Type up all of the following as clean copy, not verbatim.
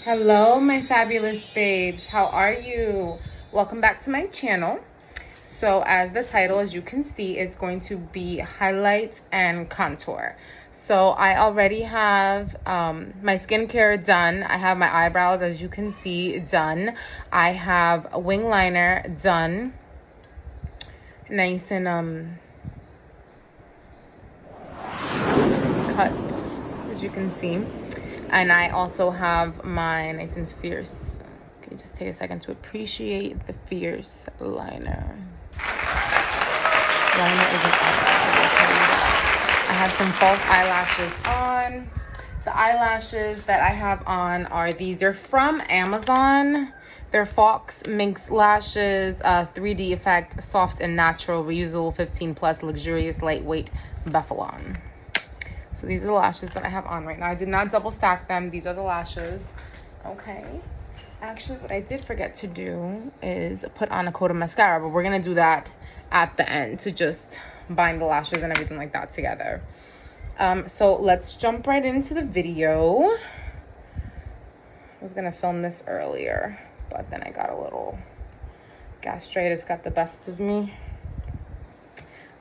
Hello, my fabulous babes. How are you? Welcome back to my channel. So as the title, as you can see, it's going to be highlights and contour. So I already have my skincare done. I have my eyebrows, as you can see, done. I have a wing liner done. Nice and cut, as you can see. And I also have my nice and fierce. Okay, just take a second to appreciate the fierce liner. Liner isn't eyelash, I will tell you that. I have some false eyelashes on. The eyelashes that I have on are these. They're from Amazon. They're Fox Minx Lashes, 3D effect, soft and natural, reusable, 15 plus, luxurious, lightweight, Buffalon. So these are the lashes that I have on right now. I did not double stack them. These are the lashes. Okay. Actually, what I did forget to do is put on a coat of mascara, but we're going to do that at the end to just bind the lashes and everything like that together. So let's jump right into the video. I was going to film this earlier, but then I got a little gastritis got the best of me.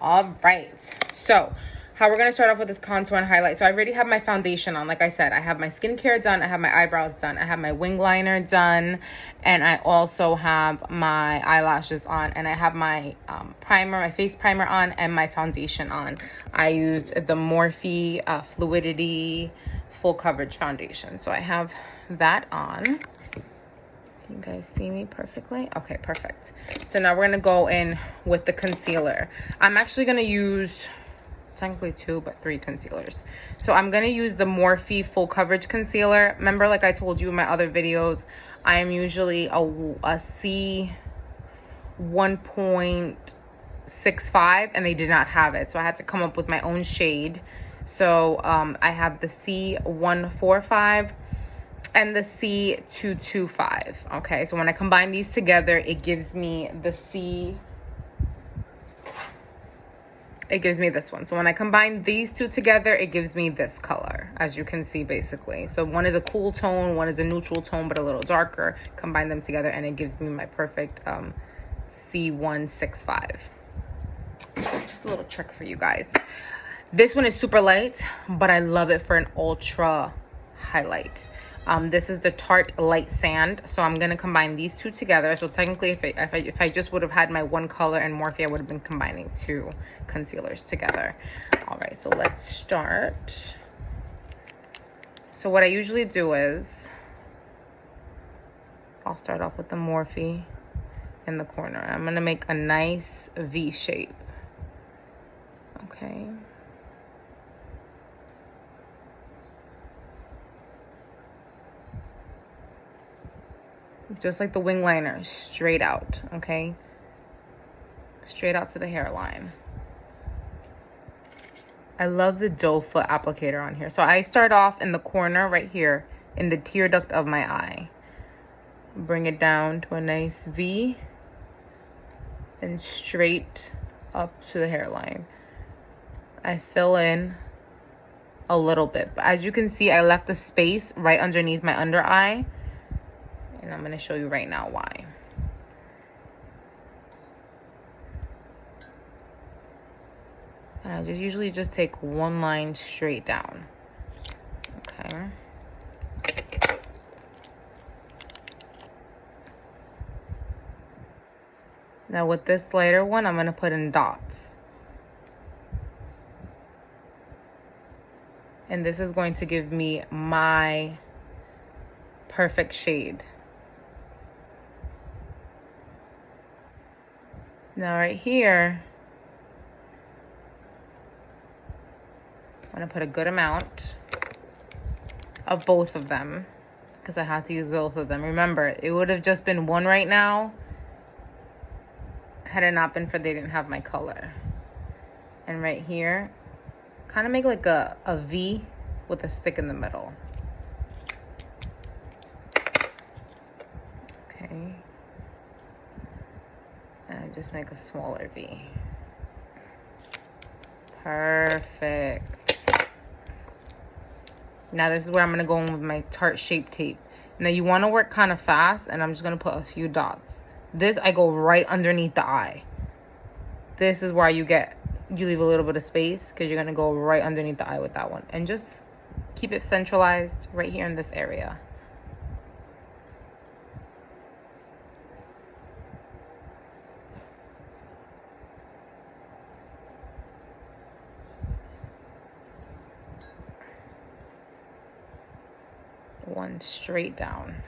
All right. So how we're going to start off with this contour and highlight. So I already have my foundation on. Like I said, I have my skincare done. I have my eyebrows done. I have my wing liner done. And I also have my eyelashes on. And I have my primer, my face primer on, and my foundation on. I used the Morphe Fluidity Full Coverage Foundation. So I have that on. Can you guys see me perfectly? Okay, perfect. So now we're going to go in with the concealer. I'm actually going to use technically 2 but 3 concealers. So I'm going to use the Morphe Full Coverage Concealer. Remember, like I told you in my other videos, I am usually a C 1.65 and they did not have it. So I had to come up with my own shade. So I have the C 145 and the C 225. Okay, so when I combine these together, it gives me the it gives me this one. So when I combine these two together, it gives me this color, as you can see, basically. So one is a cool tone, one is a neutral tone, but a little darker. Combine them together, and it gives me my perfect C165. Just a little trick for you guys. This one is super light, but I love it for an ultra highlight. This is the Tarte Light Sand. So I'm going to combine these two together. So technically, if I just would have had my one color in Morphe, I would have been combining 2 concealers together. All right, so let's start. So what I usually do is I'll start off with the Morphe in the corner. I'm going to make a nice V shape. Okay. Just like the wing liner, straight out, okay? Straight out to the hairline. I love the doe foot applicator on here. So I start off in the corner right here in the tear duct of my eye. Bring it down to a nice V and straight up to the hairline. I fill in a little bit. But as you can see, I left the space right underneath my under eye. And I'm going to show you right now why. And I usually just take one line straight down. Okay. Now with this lighter one, I'm going to put in dots. And this is going to give me my perfect shade. Now right here, I'm going to put a good amount of both of them because I had to use both of them. Remember, it would have just been one right now had it not been for they didn't have my color. And right here, kind of make like a V with a stick in the middle. Okay. And I just make a smaller V. Perfect. Now this is where I'm going to go in with my Tarte Shape Tape. Now you want to work kind of fast, and I'm just going to put a few dots. This, I go right underneath the eye. This is where you leave a little bit of space, because you're going to go right underneath the eye with that one. And just keep it centralized right here in this area. One straight down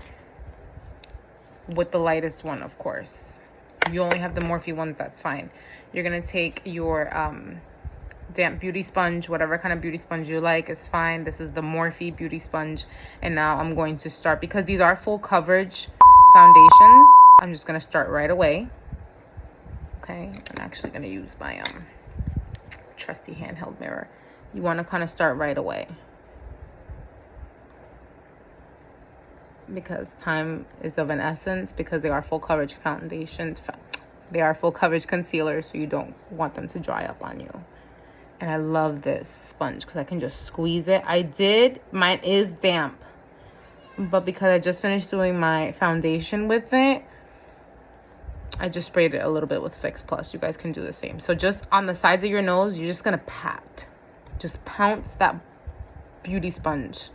with the lightest one, of course. If you only have the Morphe ones, that's fine. You're gonna take your damp beauty sponge, whatever kind of beauty sponge you like is fine. This is the Morphe beauty sponge, and now I'm going to start, because these are full coverage foundations, I'm just gonna start right away. Okay, I'm actually gonna use my trusty handheld mirror. You want to kind of start right away, because time is of an essence, because they are full coverage foundations. They are full coverage concealers, so you don't want them to dry up on you. And I love this sponge because I can just squeeze it. Mine is damp, but because I just finished doing my foundation with it, I just sprayed it a little bit with Fix Plus. You guys can do the same. So just on the sides of your nose, you're just gonna pat. Just pounce that beauty sponge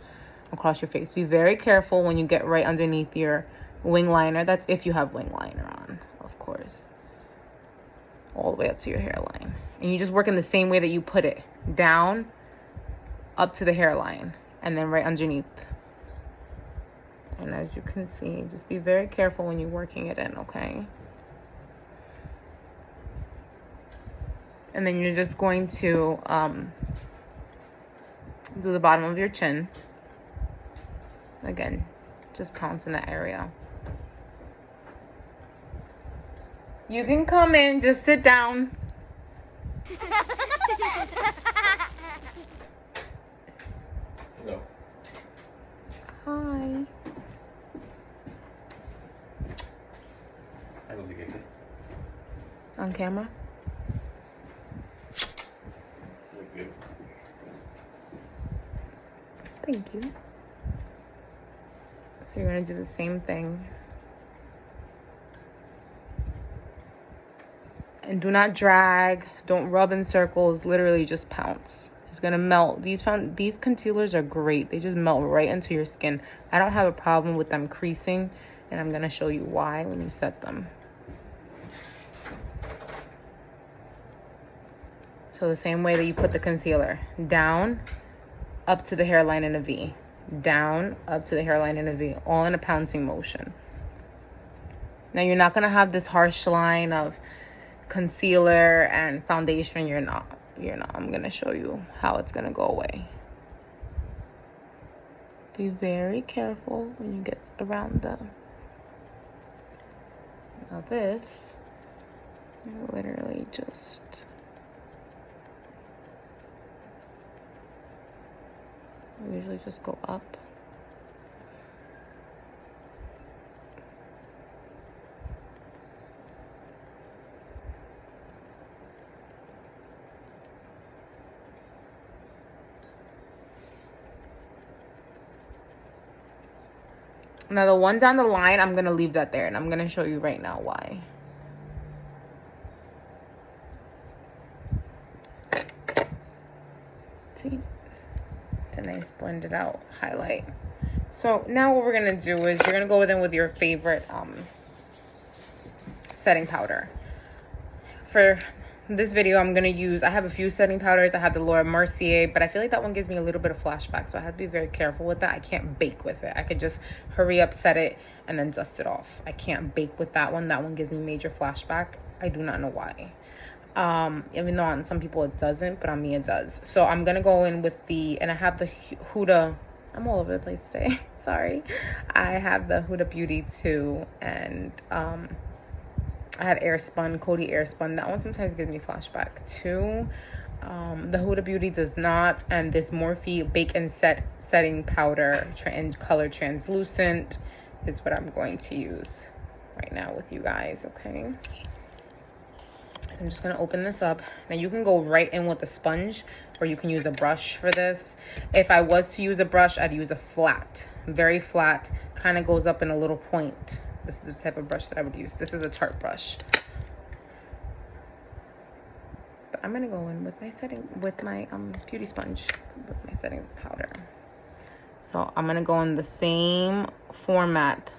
across your face. Be very careful when you get right underneath your wing liner. That's if you have wing liner on, of course. All the way up to your hairline. And you just work in the same way that you put it. Down, up to the hairline, and then right underneath. And as you can see, just be very careful when you're working it in, okay? And then you're just going to do the bottom of your chin. Again, just pounce in that area. You can come in, just sit down. No. Hi. I don't think I can. On camera? Look good. Thank you. So you're gonna do the same thing. And do not drag, don't rub in circles, literally just pounce. It's gonna melt. These concealers are great. They just melt right into your skin. I don't have a problem with them creasing, and I'm gonna show you why when you set them. So the same way that you put the concealer, down, up to the hairline in a V. Down, up to the hairline in a V, all in a pouncing motion. Now you're not gonna have this harsh line of concealer and foundation. You're not. I'm gonna show you how it's gonna go away. Be very careful when you get around them. Now this, you literally just usually just go up. Now the one down the line, I'm going to leave that there, and I'm going to show you right now why. See? It's a nice blended out highlight. So now what we're going to do is you're going to go in with your favorite setting powder. For this video, I'm going to use, I have a few setting powders. I have the Laura Mercier, but I feel like that one gives me a little bit of flashback, so I have to be very careful with that. I can't bake with it. I could just hurry up, set it, and then dust it off. I can't bake with that one. That one gives me major flashback. I do not know why. Even though on some people it doesn't, but on me it does. So I'm going to go in with the, and I have the Huda, I'm all over the place today. Sorry. I have the Huda Beauty too, and I have Airspun, Coty Airspun. That one sometimes gives me flashback too. The Huda Beauty does not. And this Morphe Bake and Set setting powder and color translucent is what I'm going to use right now with you guys, okay? I'm just gonna open this up. Now you can go right in with a sponge, or you can use a brush for this. If I was to use a brush, I'd use a flat, very flat, kind of goes up in a little point. This is the type of brush that I would use. This is a Tarte brush. But I'm gonna go in with my setting, with my beauty sponge, with my setting powder. So I'm gonna go in the same format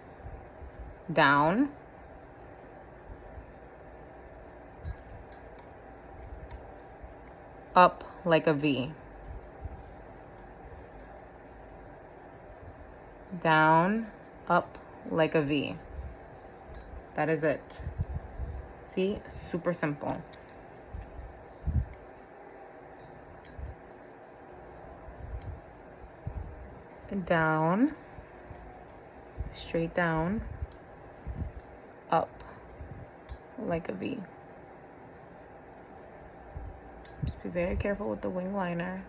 down. Up like a V. Down, up like a V. That is it. See, super simple. Down, straight down, up like a V. Just be very careful with the wing liner.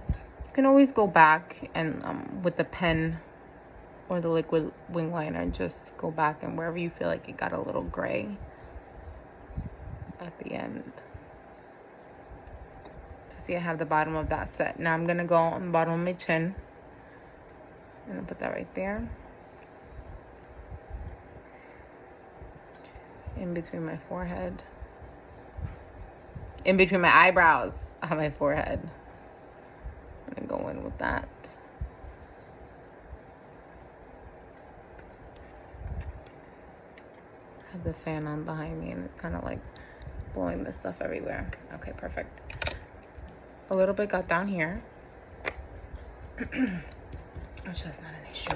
You can always go back and with the pen or the liquid wing liner, just go back and wherever you feel like it got a little gray at the end. See, I have the bottom of that set. Now I'm gonna go on the bottom of my chin. I'm gonna put that right there. In between my forehead. In between my eyebrows on my forehead. I'm gonna go in with that. I have the fan on behind me and it's kind of like blowing this stuff everywhere. Okay, perfect. A little bit got down here. Which is not an issue.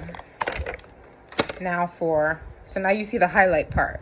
Now so now you see the highlight part.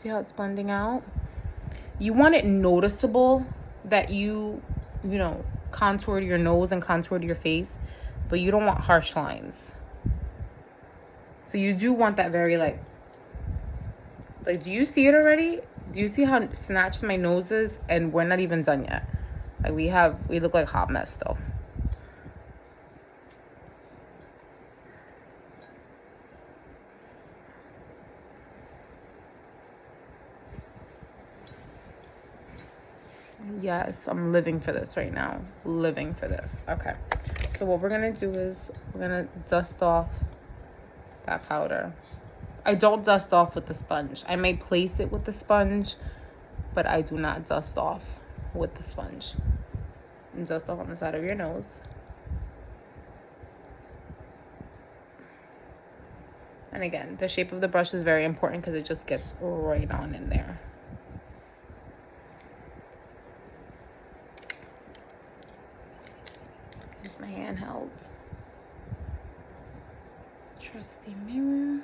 See how it's blending out? You want it noticeable that you know, contoured your nose and contoured your face, but you don't want harsh lines. So you do want that very like, do you see it already? Do you see how snatched my nose is? And we're not even done yet. Like we look like a hot mess though. Yes, I'm living for this right now. Living for this. Okay. So what we're gonna do is we're gonna dust off that powder. I don't dust off with the sponge. I may place it with the sponge, but I do not dust off with the sponge. And dust off on the side of your nose. And again, the shape of the brush is very important because it just gets right on in there. Here's my handheld trusty mirror.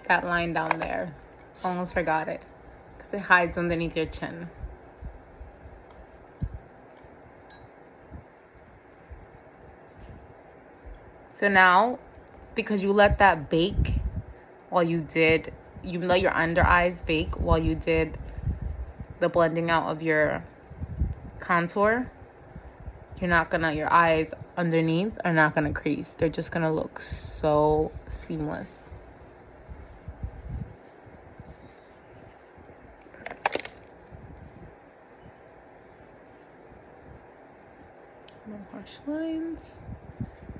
That line down there, almost forgot it because it hides underneath your chin. So now, because you let that bake while you let your under eyes bake while you did the blending out of your contour, your eyes underneath are not gonna crease. They're just gonna look so seamless. No harsh lines.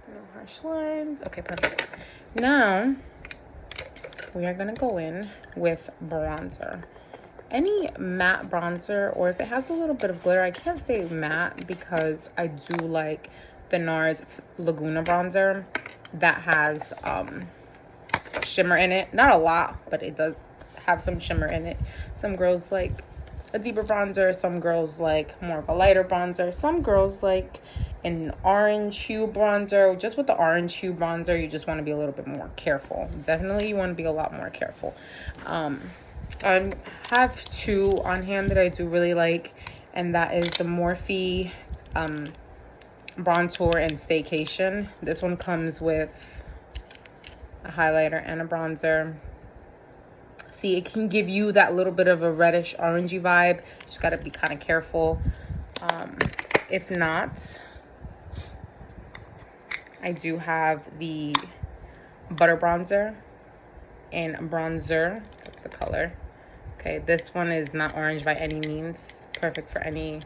No harsh lines. Okay, perfect. Now, we are gonna go in with bronzer. Any matte bronzer, or if it has a little bit of glitter, I can't say matte because I do like the NARS Laguna bronzer that has shimmer in it. Not a lot, but it does have some shimmer in it. Some girls like a deeper bronzer, some girls like more of a lighter bronzer, some girls like an orange hue bronzer. Just with the orange hue bronzer, you just want to be a little bit more careful. Definitely you want to be a lot more careful. I have two on hand that I do really like, and that is the Morphe BronzeTour and StayCation. This one comes with a highlighter and a bronzer. See, it can give you that little bit of a reddish orangey vibe. Just got to be kind of careful. If not, I do have the butter bronzer and bronzer. That's the color. Okay, this one is not orange by any means. Perfect for any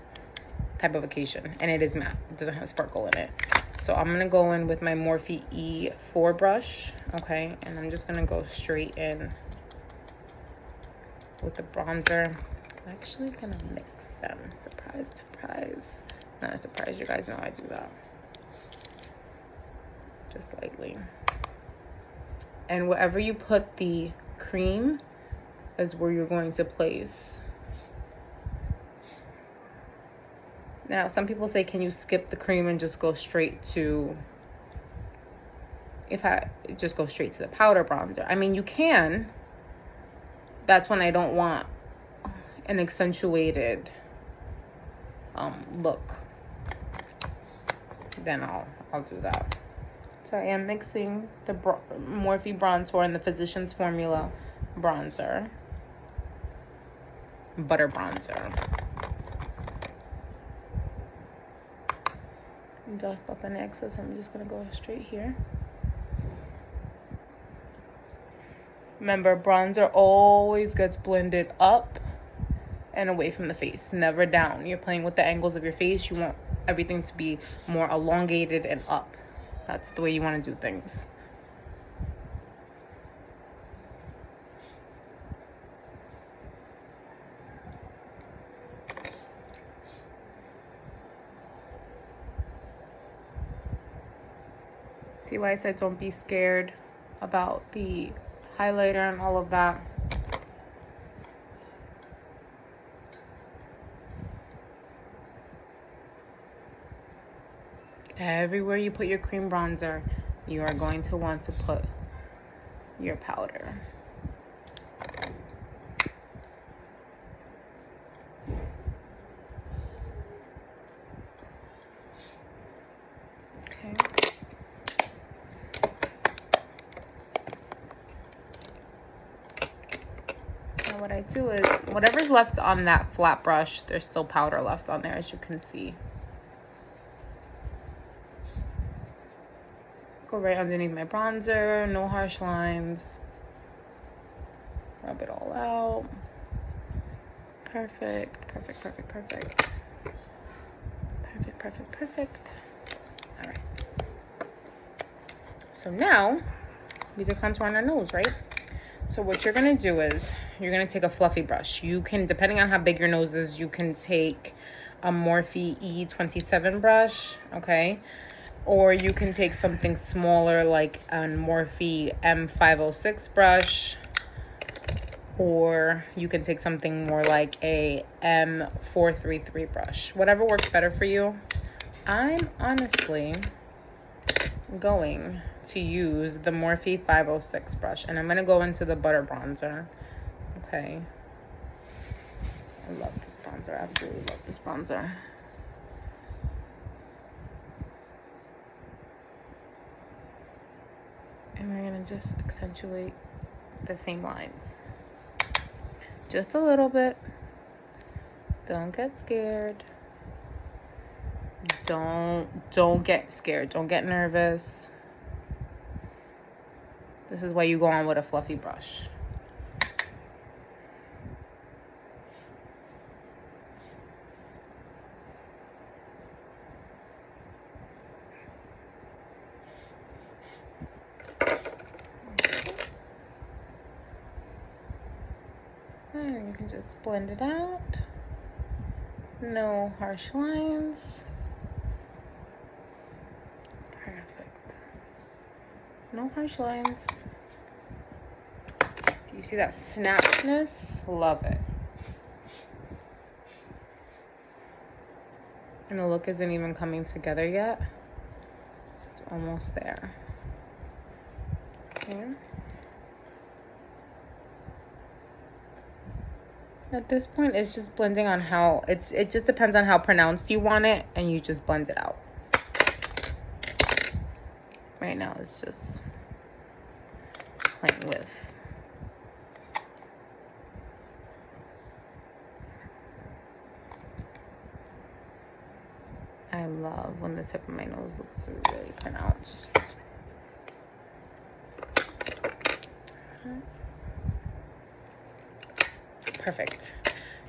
type of occasion, and it is matte. It doesn't have sparkle in it. So I'm gonna go in with my Morphe E4 brush. Okay, and I'm just gonna go straight in with the bronzer. I'm actually gonna mix them. Surprise, surprise. Not a surprise, you guys know I do that. Just lightly. And wherever you put the cream is where you're going to place. Now, some people say, can you skip the cream and just go straight to, just go straight to the powder bronzer? I mean, you can. That's when I don't want an accentuated look. Then I'll do that. So I am mixing the Morphe BronzeTour and the Physicians Formula bronzer. Butter bronzer. Dust off any excess. I'm just gonna go straight here. Remember, bronzer always gets blended up and away from the face, never down. You're playing with the angles of your face. You want everything to be more elongated and up. That's the way you want to do things. See why I said don't be scared about the highlighter and all of that. Everywhere you put your cream bronzer, you are going to want to put your powder. Okay. Now what I do is, whatever's left on that flat brush, there's still powder left on there, as you can see. Go right underneath my bronzer, no harsh lines. Rub it all out. Perfect, perfect, perfect, perfect. Perfect, perfect, perfect. All right. So now, we did contour on our nose, right? So what you're gonna do is, you're gonna take a fluffy brush. You can, depending on how big your nose is, you can take a Morphe E27 brush, okay? Or you can take something smaller like a Morphe M506 brush. Or you can take something more like a M433 brush. Whatever works better for you. I'm honestly going to use the Morphe 506 brush. And I'm going to go into the butter bronzer. Okay. I love this bronzer. I absolutely love this bronzer. And we're going to just accentuate the same lines. Just a little bit. Don't get scared. Don't get scared. Don't get nervous. This is why you go on with a fluffy brush. And you can just blend it out. No harsh lines. Perfect. No harsh lines. Do you see that snapness? Love it. And the look isn't even coming together yet. It's almost there. Okay. At this point, it's just blending on how, it just depends on how pronounced you want it, and you just blend it out. Right now, it's just playing with. I love when the tip of my nose looks really pronounced. Perfect.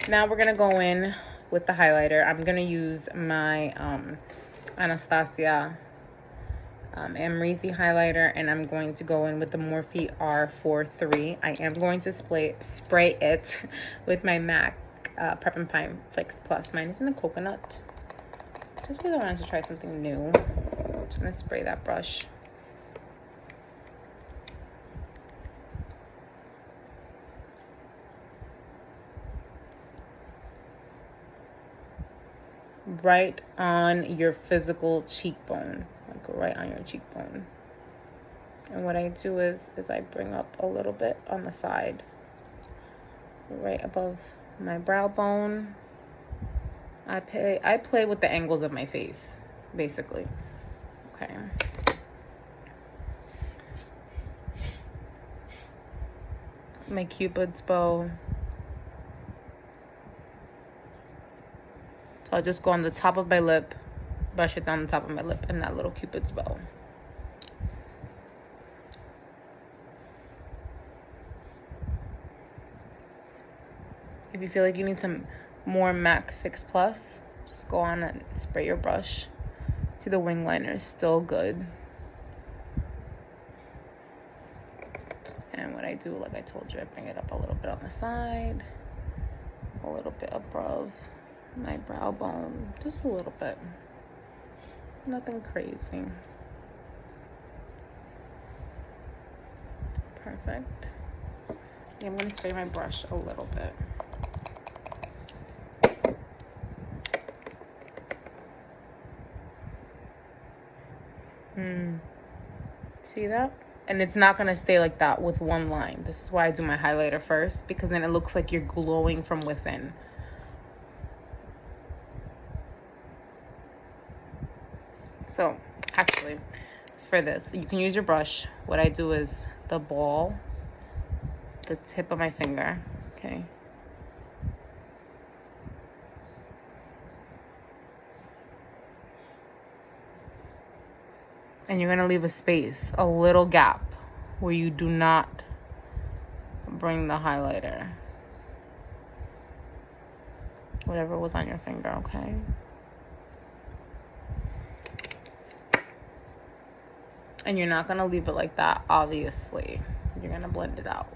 Now we're gonna go in with the highlighter. I'm gonna use my Anastasia Amrezy highlighter, and I'm going to go in with the Morphe R43. I am going to spray it with my MAC Prep and Prime Fix Plus. Mine is in the coconut. Just because I wanted to try something new. I'm just gonna spray that brush. Right on your physical cheekbone, like right on your cheekbone. And what I do is I bring up a little bit on the side, right above my brow bone. I play with the angles of my face, basically. Okay. My Cupid's bow. So I'll just go on the top of my lip, brush it down the top of my lip, and that little Cupid's bow. If you feel like you need some more MAC Fix Plus, just go on and spray your brush. See, the wing liner is still good. And what I do, like I told you, I bring it up a little bit on the side, a little bit above my brow bone, just a little bit. Nothing crazy. Perfect. Yeah, I'm gonna spray my brush a little bit. See that? And it's not gonna stay like that with one line. This is why I do my highlighter first, because then it looks like you're glowing from within. So actually, for this, you can use your brush. What I do is the ball, the tip of my finger, okay? And you're gonna leave a space, a little gap, where you do not bring the highlighter. Whatever was on your finger, okay? And you're not gonna leave it like that, obviously. You're gonna blend it out.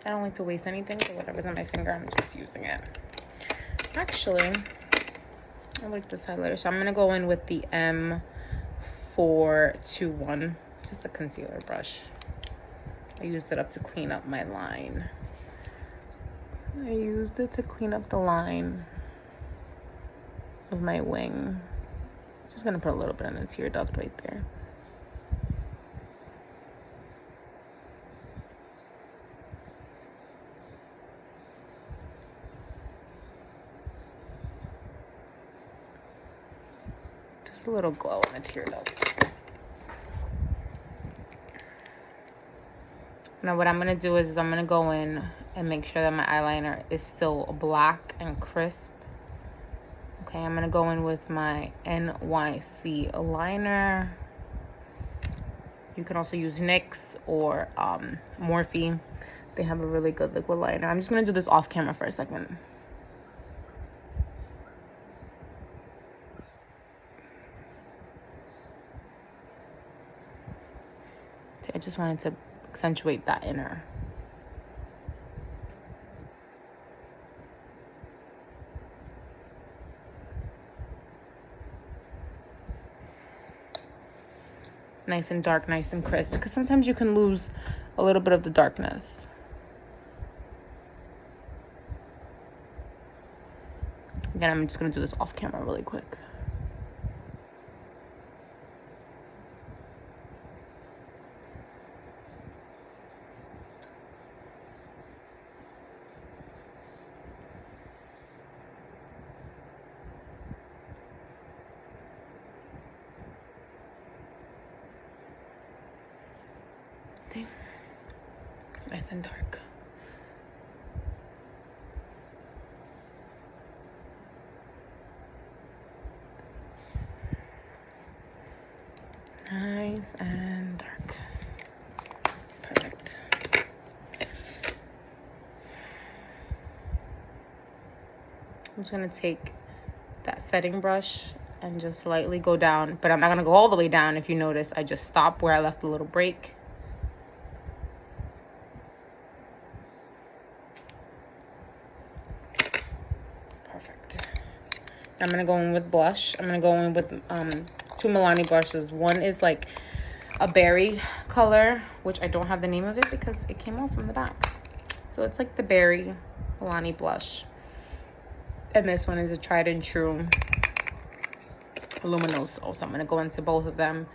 I don't like to waste anything, so whatever's on my finger, I'm just using it. Actually, I like this highlighter, so I'm gonna go in with the M421, just a concealer brush. I used it up to clean up my line. I used it to clean up the line of my wing. Just gonna put a little bit on the tear duct right there. Just a little glow in the tear duct. Now what I'm gonna do is I'm gonna go in and make sure that my eyeliner is still black and crisp. Okay, I'm gonna go in with my NYC liner. You can also use NYX or Morphe. They have a really good liquid liner. I'm just gonna do this off camera for a second. I just wanted to accentuate that inner. Nice and dark, nice and crisp, because sometimes you can lose a little bit of the darkness. Again, I'm just gonna do this off camera really quick. Nice and dark. Nice and dark. Perfect. I'm just gonna take that setting brush and just lightly go down, but I'm not gonna go all the way down. If you notice, I just stopped where I left a little break. I'm gonna go in with blush. I'm gonna go in with two Milani blushes. One is like a berry color, which I don't have the name of it because it came off from the back. So it's like the berry Milani blush. And this one is a tried and true Luminoso. So I'm gonna go into both of them,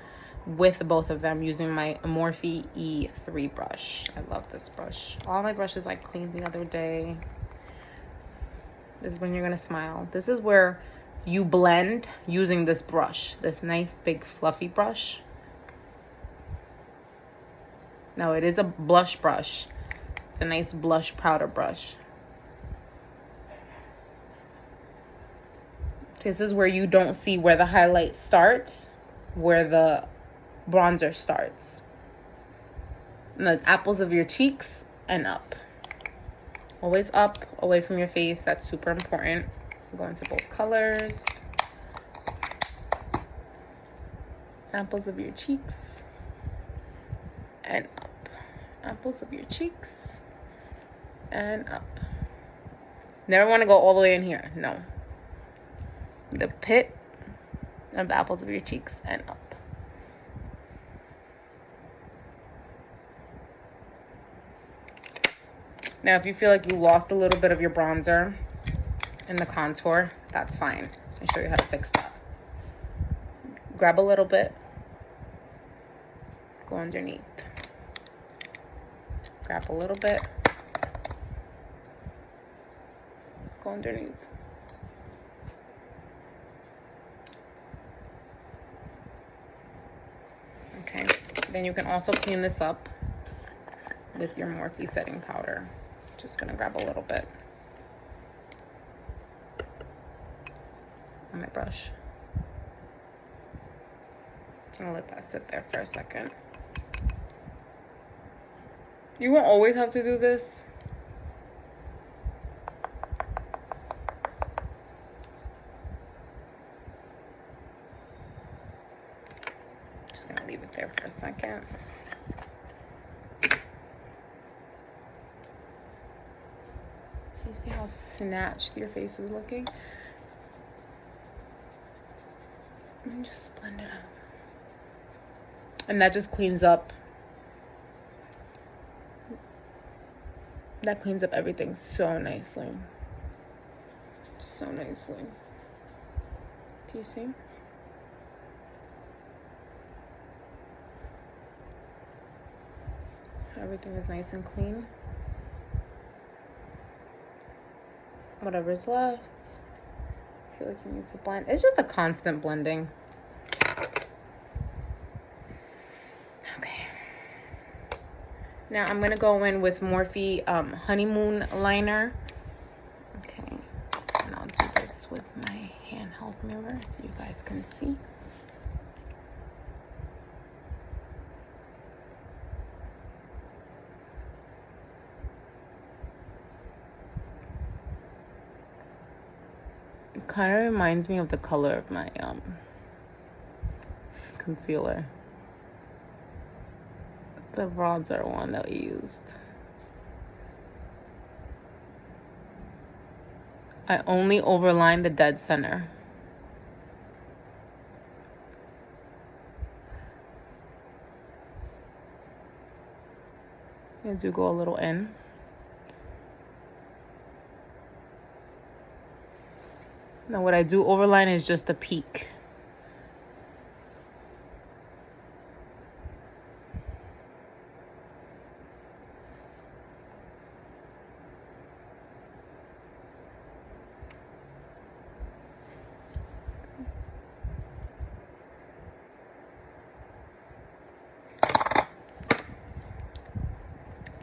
with both of them, using my Morphe E3 brush. I love this brush. All my brushes I cleaned the other day. This is when you're gonna smile. This is where you blend using this brush, this nice big fluffy brush. No, it is a blush brush. It's a nice blush powder brush. This is where you don't see where the highlight starts, where the bronzer starts. And the apples of your cheeks and up. Always up, away from your face. That's super important. Go into both colors. Apples of your cheeks and up. Apples of your cheeks and up. Never want to go all the way in here. No. The pit of the apples of your cheeks and up. Now, if you feel like you lost a little bit of your bronzer in the contour, that's fine. Let me show you how to fix that. Grab a little bit, go underneath. Grab a little bit, go underneath. Okay, then you can also clean this up with your Morphe setting powder. Just gonna grab a little bit on my brush. I'm gonna let that sit there for a second. You won't always have to do this. Just gonna leave it there for a second. You see how snatched your face is looking? And just blend it out. And that just cleans up. That cleans up everything so nicely. So nicely. Do you see? Everything is nice and clean. Whatever's left, I feel like you need to blend. It's just a constant blending. Okay. Now I'm gonna go in with Morphe Honeymoon Liner. Okay, and I'll do this with my handheld mirror so you guys can see. It kind of reminds me of the color of my concealer. The bronzer one that we used. I only overline the dead center. I do go a little in. Now what I do overline is just the peak.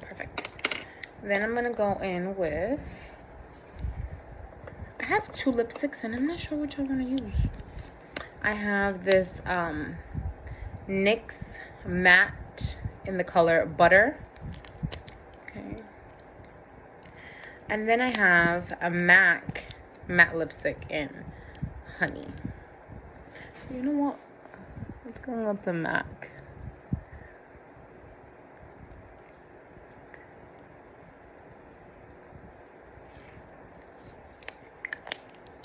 Perfect. Then I'm gonna go in with, I have two lipsticks and I'm not sure which I'm gonna use. I have this NYX matte in the color Butter. Okay. And then I have a MAC matte lipstick in Honey. You know what? Let's go with the MAC.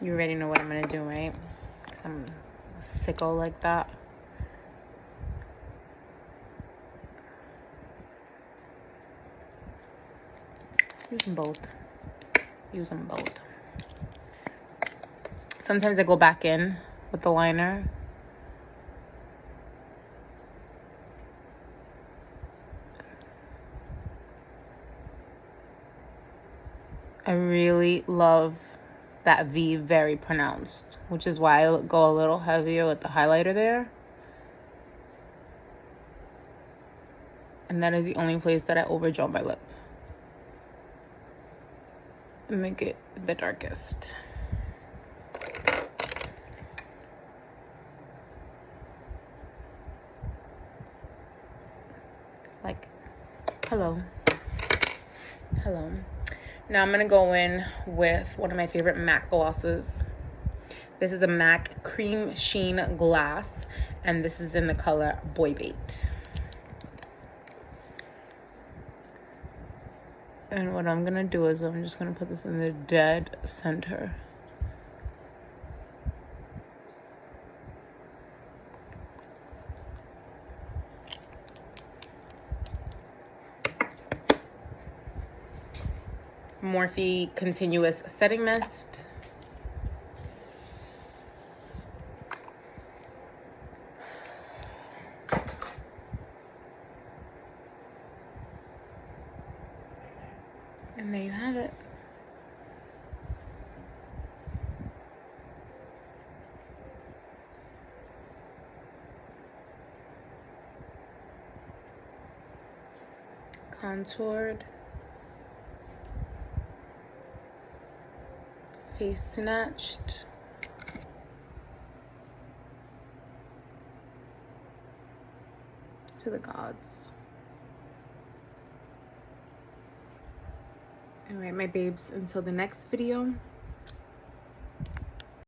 You already know what I'm gonna do, right? 'Cause I'm a sicko like that. Use them both. Use them both. Sometimes I go back in with the liner. I really love that V very pronounced, which is why I go a little heavier with the highlighter there. And that is the only place that I overdraw my lip. And make it the darkest. Like, hello. Hello. Now I'm gonna go in with one of my favorite MAC glosses. This is a MAC Cream Sheen Glass, and this is in the color Boy Bait. And what I'm gonna do is I'm just gonna put this in the dead center. Morphe Continuous Setting Mist. And there you have it. Contoured, face snatched, to the gods. All right, my babes, until the next video,